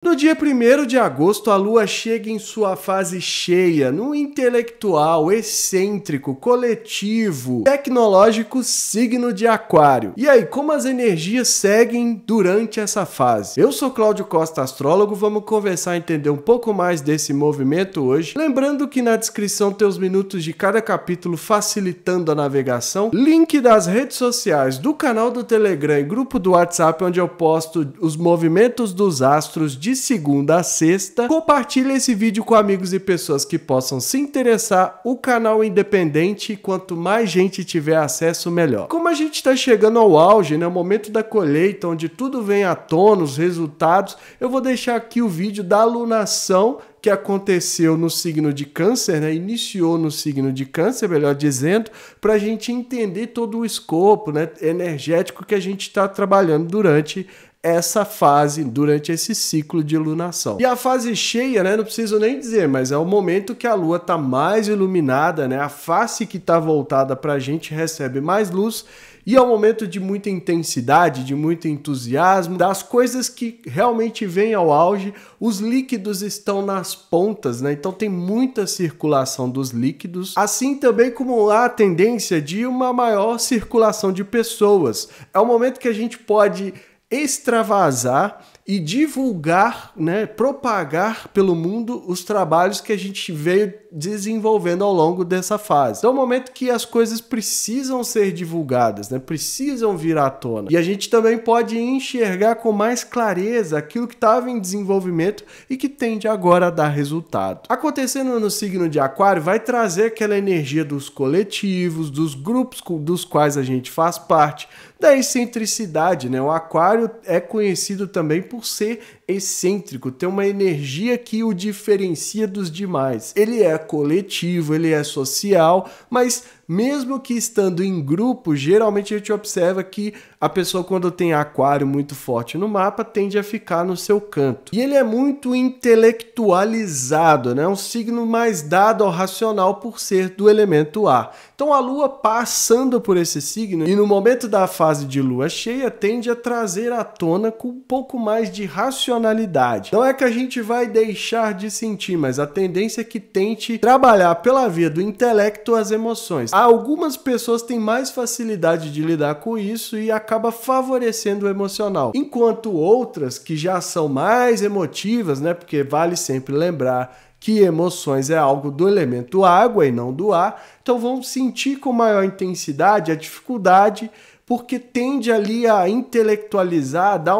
No dia 1º de agosto, a Lua chega em sua fase cheia, no intelectual, excêntrico, coletivo, tecnológico signo de Aquário. E aí, como as energias seguem durante essa fase? Eu sou Cláudio Costa, astrólogo, vamos conversar e entender um pouco mais desse movimento hoje. Lembrando que na descrição tem os minutos de cada capítulo facilitando a navegação, link das redes sociais, do canal do Telegram e grupo do WhatsApp, onde eu posto os movimentos dos astros de segunda a sexta. Compartilhe esse vídeo com amigos e pessoas que possam se interessar. O canal é independente e quanto mais gente tiver acesso, melhor. Como a gente está chegando ao auge, né, o momento da colheita, onde tudo vem à tona, os resultados, eu vou deixar aqui o vídeo da alunação que aconteceu no signo de Câncer, né? Iniciou no signo de Câncer, melhor dizendo, para a gente entender todo o escopo, né, energético que a gente está trabalhando durante essa fase, durante esse ciclo de lunação. E a fase cheia, né, não preciso nem dizer, mas é o momento que a Lua está mais iluminada, né, a face que está voltada para a gente recebe mais luz, e é um momento de muita intensidade, de muito entusiasmo, das coisas que realmente vêm ao auge. Os líquidos estão nas pontas, né? Então tem muita circulação dos líquidos, assim também como há a tendência de uma maior circulação de pessoas. É um momento que a gente pode extravasar e divulgar, né, propagar pelo mundo os trabalhos que a gente veio desenvolvendo ao longo dessa fase. Então é um momento que as coisas precisam ser divulgadas, né, precisam vir à tona. E a gente também pode enxergar com mais clareza aquilo que estava em desenvolvimento e que tende agora a dar resultado. Acontecendo no signo de Aquário, vai trazer aquela energia dos coletivos, dos grupos dos quais a gente faz parte, da excentricidade, né? O Aquário é conhecido também por ser excêntrico, tem uma energia que o diferencia dos demais. Ele é coletivo, ele é social, mas mesmo que estando em grupo, geralmente a gente observa que a pessoa, quando tem Aquário muito forte no mapa, tende a ficar no seu canto. E ele é muito intelectualizado, né? Um signo mais dado ao racional por ser do elemento ar. Então a Lua passando por esse signo e no momento da fase de Lua cheia tende a trazer à tona com um pouco mais de racionalidade. Não é que a gente vai deixar de sentir, mas a tendência é que tente trabalhar pela via do intelecto as emoções. Algumas pessoas têm mais facilidade de lidar com isso e acaba favorecendo o emocional, enquanto outras que já são mais emotivas, né? Porque vale sempre lembrar que emoções é algo do elemento água e não do ar, então vão sentir com maior intensidade a dificuldade, porque tende ali a intelectualizar, dar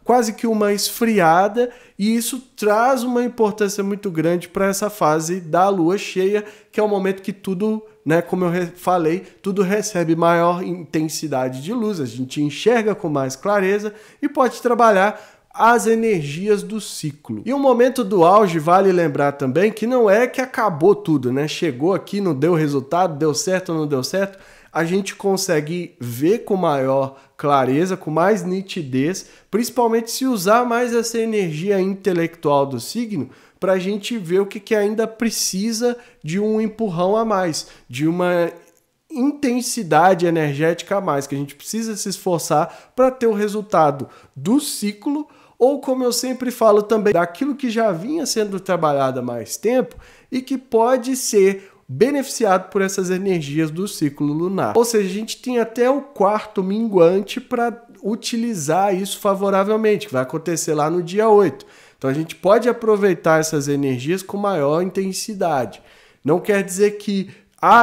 quase que uma esfriada, e isso traz uma importância muito grande para essa fase da Lua cheia, que é o momento que tudo, né, como eu falei, tudo recebe maior intensidade de luz, a gente enxerga com mais clareza e pode trabalhar as energias do ciclo. E o momento do auge, vale lembrar também que não é que acabou tudo, né? Chegou aqui, não deu resultado, deu certo ou não deu certo, a gente consegue ver com maior clareza, com mais nitidez, principalmente se usar mais essa energia intelectual do signo, para a gente ver o que ainda precisa de um empurrão a mais, de uma intensidade energética a mais, que a gente precisa se esforçar para ter o resultado do ciclo, ou como eu sempre falo também, daquilo que já vinha sendo trabalhado há mais tempo e que pode ser beneficiado por essas energias do ciclo lunar. Ou seja, a gente tem até o quarto minguante para utilizar isso favoravelmente, que vai acontecer lá no dia 8. Então a gente pode aproveitar essas energias com maior intensidade. Não quer dizer que,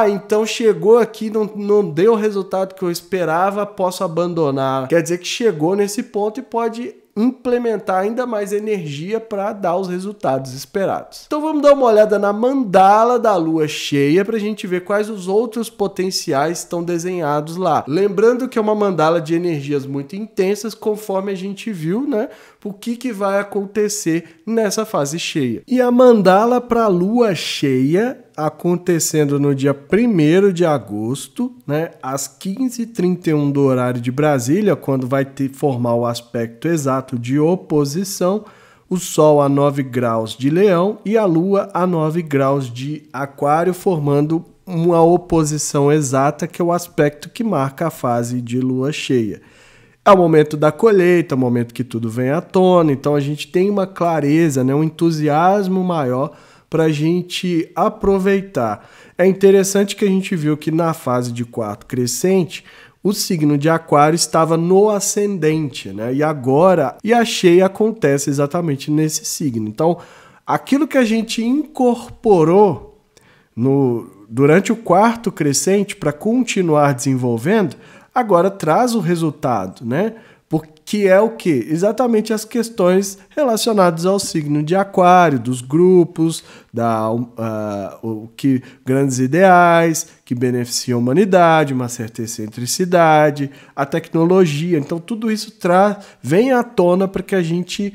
então chegou aqui, não deu o resultado que eu esperava, posso abandonar. Quer dizer que chegou nesse ponto e pode implementar ainda mais energia para dar os resultados esperados. Então vamos dar uma olhada na mandala da Lua cheia para a gente ver quais os outros potenciais estão desenhados lá. Lembrando que é uma mandala de energias muito intensas, conforme a gente viu, né? O que vai acontecer nessa fase cheia. E a mandala para a Lua cheia acontecendo no dia 1º de agosto, né, às 15h31 do horário de Brasília, quando vai formar o aspecto exato de oposição, o Sol a 9 graus de Leão e a Lua a 9 graus de Aquário, formando uma oposição exata, que é o aspecto que marca a fase de Lua cheia. É o momento da colheita, é o momento que tudo vem à tona, então a gente tem uma clareza, né, um entusiasmo maior para a gente aproveitar. É interessante que a gente viu que na fase de quarto crescente, o signo de Aquário estava no ascendente, né? E agora, a cheia acontece exatamente nesse signo. Então, aquilo que a gente incorporou durante o quarto crescente para continuar desenvolvendo, agora traz o resultado, né? Porque é o quê? Exatamente as questões relacionadas ao signo de Aquário, dos grupos, grandes ideais que beneficiam a humanidade, uma certa excentricidade, a tecnologia. Então, tudo isso vem à tona para que a gente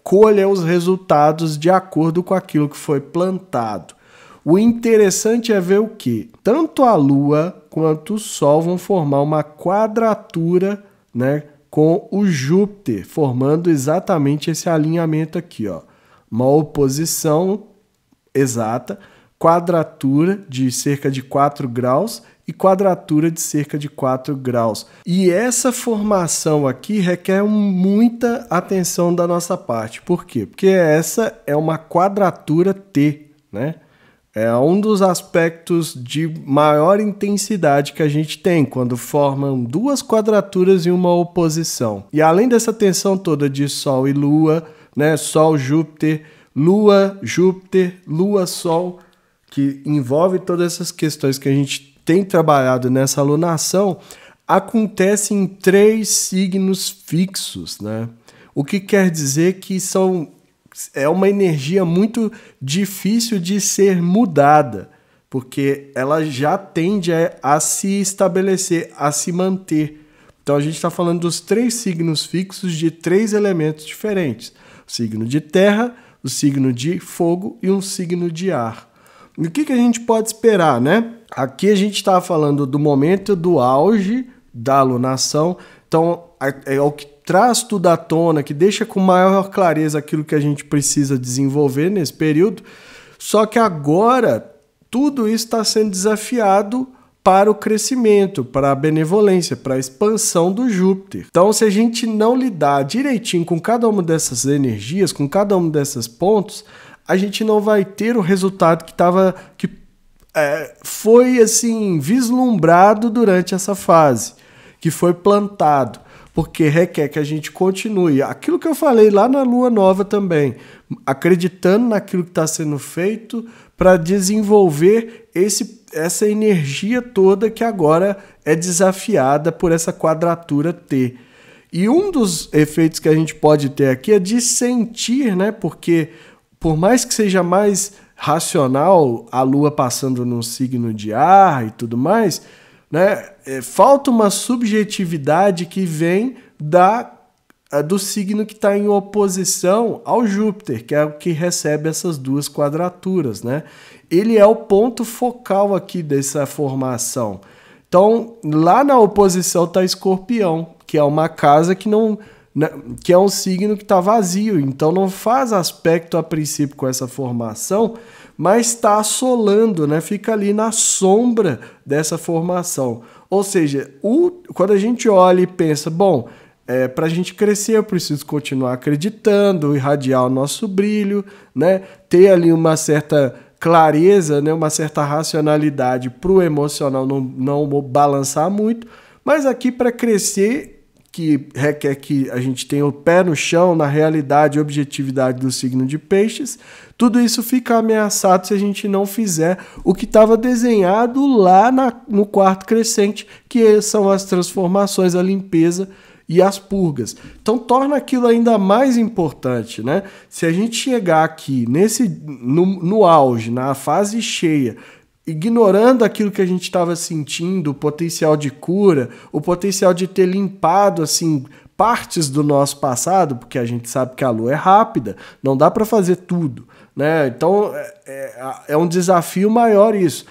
colha os resultados de acordo com aquilo que foi plantado. O interessante é ver o que tanto a Lua quanto o Sol vão formar uma quadratura, né, com o Júpiter, formando exatamente esse alinhamento aqui, ó. Uma oposição exata, quadratura de cerca de 4 graus e quadratura de cerca de 4 graus. E essa formação aqui requer muita atenção da nossa parte. Por quê? Porque essa é uma quadratura T, né? É um dos aspectos de maior intensidade que a gente tem quando formam duas quadraturas em uma oposição. E além dessa tensão toda de Sol e Lua, né, Sol, Júpiter, Lua, Sol, que envolve todas essas questões que a gente tem trabalhado nessa alunação, acontece em 3 signos fixos, né? O que quer dizer que é uma energia muito difícil de ser mudada, porque ela já tende a se estabelecer, a se manter. Então a gente está falando dos 3 signos fixos de 3 elementos diferentes. O signo de terra, o signo de fogo e um signo de ar. E o que a gente pode esperar, né? Aqui a gente está falando do momento do auge da alunação, então é o que traz tudo à tona, que deixa com maior clareza aquilo que a gente precisa desenvolver nesse período, só que agora tudo isso está sendo desafiado para o crescimento, para a benevolência, para a expansão do Júpiter. Então, se a gente não lidar direitinho com cada uma dessas energias, com cada um desses pontos, a gente não vai ter o resultado que foi assim vislumbrado durante essa fase, que foi plantado. Porque requer que a gente continue. Aquilo que eu falei lá na Lua Nova também, acreditando naquilo que está sendo feito para desenvolver essa energia toda que agora é desafiada por essa quadratura T. E um dos efeitos que a gente pode ter aqui é de sentir, né? Porque por mais que seja mais racional a Lua passando num signo de ar e tudo mais, né? Falta uma subjetividade que vem do signo que está em oposição ao Júpiter, que é o que recebe essas duas quadraturas, né? Ele é o ponto focal aqui dessa formação. Então, lá na oposição está Escorpião, que é uma casa que é um signo que está vazio, então não faz aspecto a princípio com essa formação, mas está assolando, né? Fica ali na sombra dessa formação. Ou seja, quando a gente olha e pensa, bom, para a gente crescer eu preciso continuar acreditando, irradiar o nosso brilho, né? Ter ali uma certa clareza, né? Uma certa racionalidade para o emocional não balançar muito, mas aqui para crescer, que requer que a gente tenha o pé no chão, na realidade e objetividade do signo de Peixes, tudo isso fica ameaçado se a gente não fizer o que estava desenhado lá no quarto crescente, que são as transformações, a limpeza e as purgas. Então torna aquilo ainda mais importante, né? Se a gente chegar aqui no auge, na fase cheia, ignorando aquilo que a gente estava sentindo, o potencial de cura, o potencial de ter limpado assim partes do nosso passado, porque a gente sabe que a Lua é rápida, não dá para fazer tudo, né? Então é um desafio maior isso.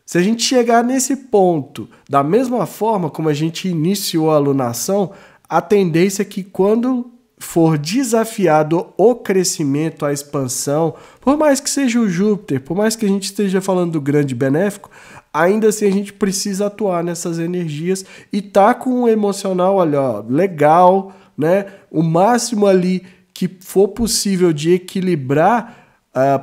Se a gente chegar nesse ponto, da mesma forma como a gente iniciou a alunação, a tendência é que quando for desafiado o crescimento, a expansão, por mais que seja o Júpiter, por mais que a gente esteja falando do grande benéfico, ainda assim a gente precisa atuar nessas energias e tá com o emocional, olha, ó, legal, né? O máximo ali que for possível de equilibrar,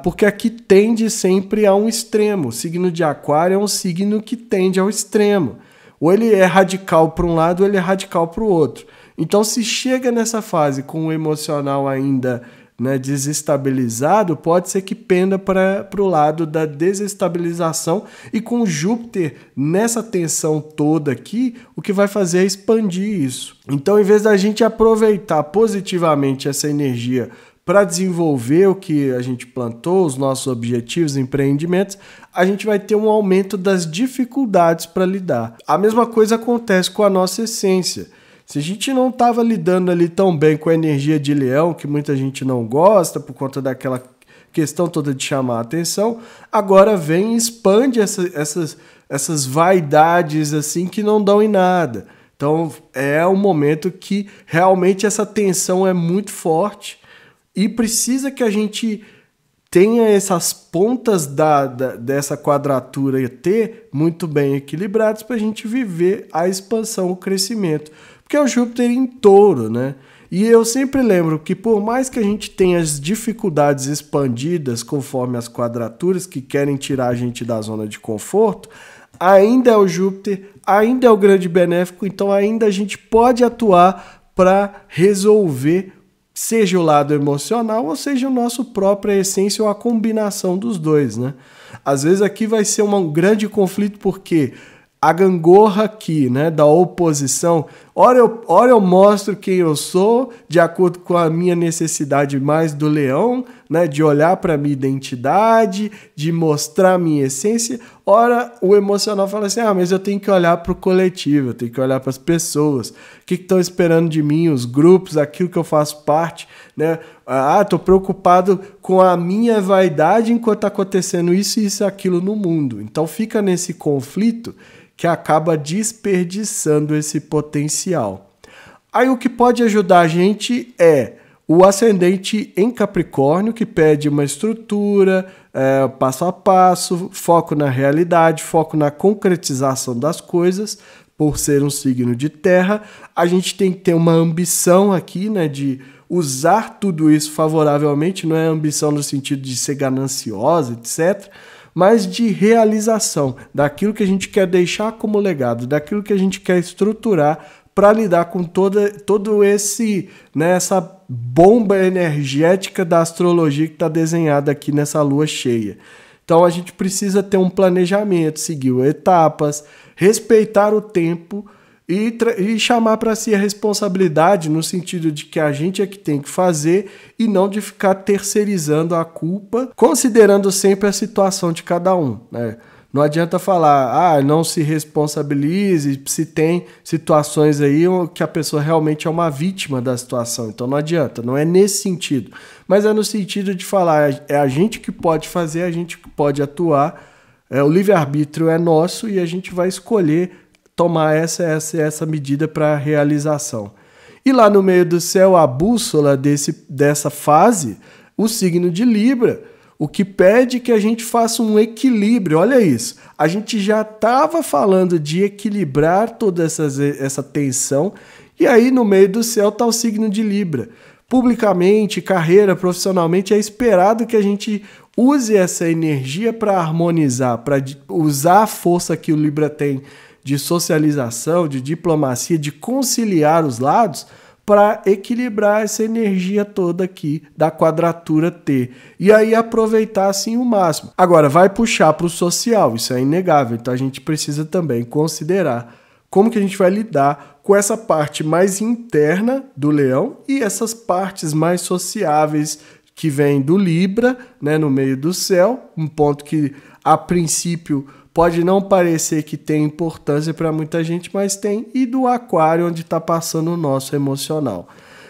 porque aqui tende sempre a um extremo. O signo de Aquário é um signo que tende ao extremo. Ou ele é radical para um lado ou ele é radical para o outro. Então, se chega nessa fase com o emocional ainda, né, desestabilizado, pode ser que penda para o lado da desestabilização, e com Júpiter nessa tensão toda aqui, o que vai fazer é expandir isso. Então, em vez da gente aproveitar positivamente essa energia para desenvolver o que a gente plantou, os nossos objetivos, empreendimentos, a gente vai ter um aumento das dificuldades para lidar. A mesma coisa acontece com a nossa essência. Se a gente não estava lidando ali tão bem com a energia de Leão, que muita gente não gosta por conta daquela questão toda de chamar a atenção, agora vem e expande essas vaidades assim que não dão em nada. Então é um momento que realmente essa tensão é muito forte e precisa que a gente tenha essas pontas dessa quadratura T muito bem equilibradas para a gente viver a expansão, o crescimento. Porque é o Júpiter em Touro, né? E eu sempre lembro que por mais que a gente tenha as dificuldades expandidas conforme as quadraturas que querem tirar a gente da zona de conforto, ainda é o Júpiter, ainda é o grande benéfico, então ainda a gente pode atuar para resolver, seja o lado emocional ou seja o nosso própria essência ou a combinação dos dois, né? Às vezes aqui vai ser um grande conflito porque a gangorra aqui, né, da oposição, ora eu mostro quem eu sou, de acordo com a minha necessidade mais do leão, né, de olhar para a minha identidade, de mostrar a minha essência, ora o emocional fala assim, mas eu tenho que olhar para o coletivo, eu tenho que olhar para as pessoas, o que estão esperando de mim, os grupos, aquilo que eu faço parte, né, estou preocupado com a minha vaidade enquanto está acontecendo isso e isso e aquilo no mundo. Então fica nesse conflito que acaba desperdiçando esse potencial. Aí o que pode ajudar a gente é o ascendente em Capricórnio, que pede uma estrutura, passo a passo, foco na realidade, foco na concretização das coisas. Por ser um signo de terra, a gente tem que ter uma ambição aqui, né, de usar tudo isso favoravelmente, não é ambição no sentido de ser gananciosa, etc., mas de realização daquilo que a gente quer deixar como legado, daquilo que a gente quer estruturar para lidar com todo esse, né, essa bomba energética da astrologia que está desenhada aqui nessa lua cheia. Então a gente precisa ter um planejamento, seguir etapas, respeitar o tempo e chamar para si a responsabilidade no sentido de que a gente é que tem que fazer e não de ficar terceirizando a culpa, considerando sempre a situação de cada um, né? Não adianta falar, não se responsabilize se tem situações aí que a pessoa realmente é uma vítima da situação. Então não adianta, não é nesse sentido. Mas é no sentido de falar, é a gente que pode fazer, a gente que pode atuar, o livre-arbítrio é nosso e a gente vai escolher tomar essa medida para realização. E lá no meio do céu, a bússola dessa fase, o signo de Libra, o que pede que a gente faça um equilíbrio. Olha isso, a gente já estava falando de equilibrar toda essa tensão, e aí no meio do céu está o signo de Libra. Publicamente, carreira, profissionalmente, é esperado que a gente use essa energia para harmonizar, para usar a força que o Libra tem de socialização, de diplomacia, de conciliar os lados para equilibrar essa energia toda aqui da quadratura T. E aí aproveitar assim o máximo. Agora, vai puxar para o social, isso é inegável. Então a gente precisa também considerar como que a gente vai lidar com essa parte mais interna do leão e essas partes mais sociáveis que vêm do Libra, né, no meio do céu, um ponto que a princípio pode não parecer que tem importância para muita gente, mas tem, e do Aquário, onde está passando o nosso emocional.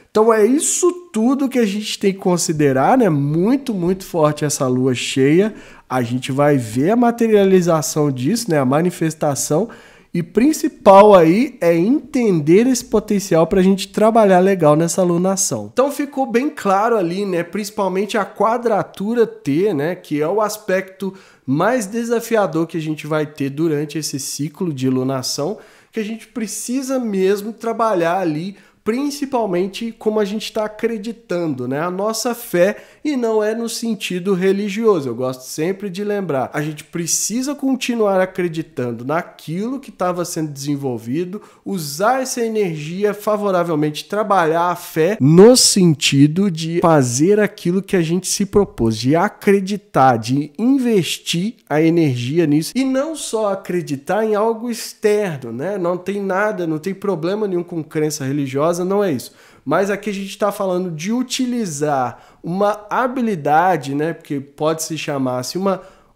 Então é isso tudo que a gente tem que considerar, né? Muito, muito forte essa lua cheia. A gente vai ver a materialização disso, né? A manifestação, E principal aí é entender esse potencial para a gente trabalhar legal nessa alunação. Então ficou bem claro ali, né? Principalmente a quadratura T, né? Que é o aspecto mais desafiador que a gente vai ter durante esse ciclo de lunação, que a gente precisa mesmo trabalhar ali, principalmente como a gente está acreditando, né? A nossa fé, e não é no sentido religioso. Eu gosto sempre de lembrar, a gente precisa continuar acreditando naquilo que estava sendo desenvolvido, usar essa energia favoravelmente, trabalhar a fé no sentido de fazer aquilo que a gente se propôs, de acreditar, de investir a energia nisso, e não só acreditar em algo externo, né? Não tem nada, não tem problema nenhum com crença religiosa, não é isso. Mas aqui a gente está falando de utilizar uma habilidade, né? Porque pode se chamar assim,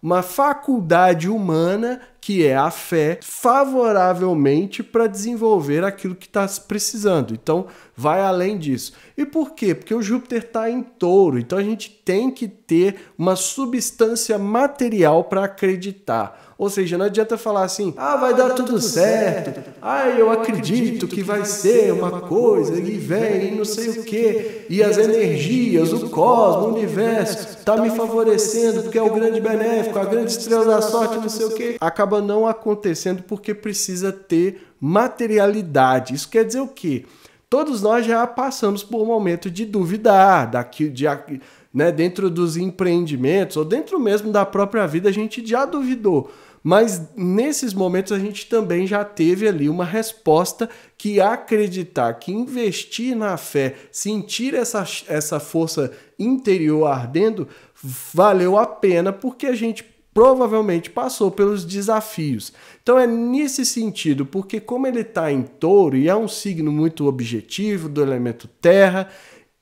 uma faculdade humana, que é a fé, favoravelmente para desenvolver aquilo que está precisando. Então, vai além disso. E por quê? Porque o Júpiter está em Touro, então a gente tem que ter uma substância material para acreditar. Ou seja, não adianta falar assim, vai dar tudo certo, eu acredito que vai ser uma coisa, e vem, e não sei o quê, e as energias, o cosmos, o universo, está me favorecendo porque é o grande benéfico, a grande estrela da sorte, não sei o quê. Acaba não acontecendo porque precisa ter materialidade. Isso quer dizer o quê? Todos nós já passamos por um momento de duvidar, né, dentro dos empreendimentos, ou dentro mesmo da própria vida, a gente já duvidou. Mas nesses momentos a gente também já teve ali uma resposta que acreditar, que investir na fé, sentir essa força interior ardendo, valeu a pena, porque a gente provavelmente passou pelos desafios. Então é nesse sentido, porque como ele está em Touro e é um signo muito objetivo do elemento terra,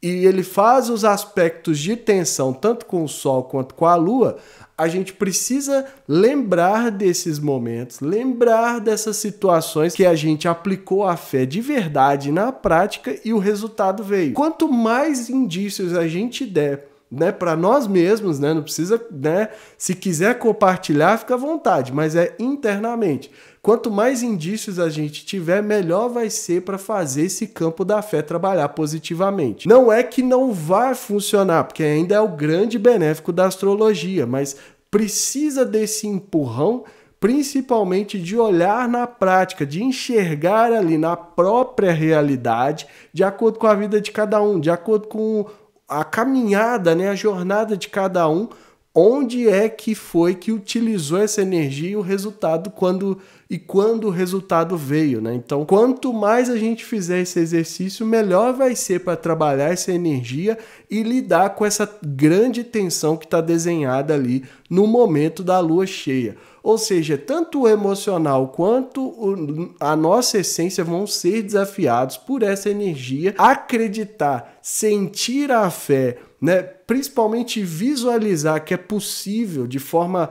e ele faz os aspectos de tensão tanto com o Sol quanto com a Lua, a gente precisa lembrar desses momentos, lembrar dessas situações que a gente aplicou a fé de verdade na prática e o resultado veio. Quanto mais indícios a gente der, né, para nós mesmos, né, não precisa, né, se quiser compartilhar, fica à vontade, mas é internamente. Quanto mais indícios a gente tiver, melhor vai ser para fazer esse campo da fé trabalhar positivamente. Não é que não vai funcionar, porque ainda é o grande benéfico da astrologia, mas precisa desse empurrão, principalmente de olhar na prática, de enxergar ali na própria realidade, de acordo com a vida de cada um, de acordo com a caminhada, né, a jornada de cada um, onde é que foi que utilizou essa energia e o resultado quando o resultado veio, né? Então, quanto mais a gente fizer esse exercício, melhor vai ser para trabalhar essa energia e lidar com essa grande tensão que está desenhada ali no momento da lua cheia. Ou seja, tanto o emocional quanto a nossa essência vão ser desafiados por essa energia. Acreditar, sentir a fé, né? Principalmente visualizar que é possível de forma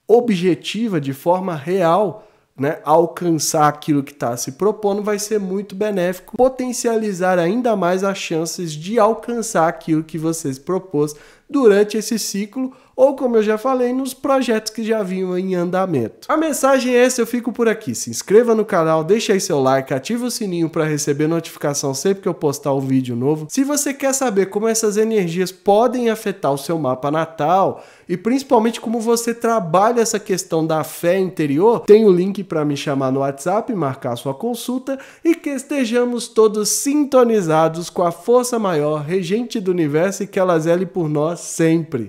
objetiva, de forma real, né, alcançar aquilo que está se propondo, vai ser muito benéfico, potencializar ainda mais as chances de alcançar aquilo que você se propôs durante esse ciclo, ou como eu já falei, nos projetos que já vinham em andamento. A mensagem é essa, eu fico por aqui. Se inscreva no canal, deixa aí seu like, ativa o sininho para receber notificação sempre que eu postar um vídeo novo. Se você quer saber como essas energias podem afetar o seu mapa natal e principalmente como você trabalha essa questão da fé interior, tem o link para me chamar no WhatsApp, marcar sua consulta e que estejamos todos sintonizados com a força maior, regente do universo, e que ela zele por nós sempre.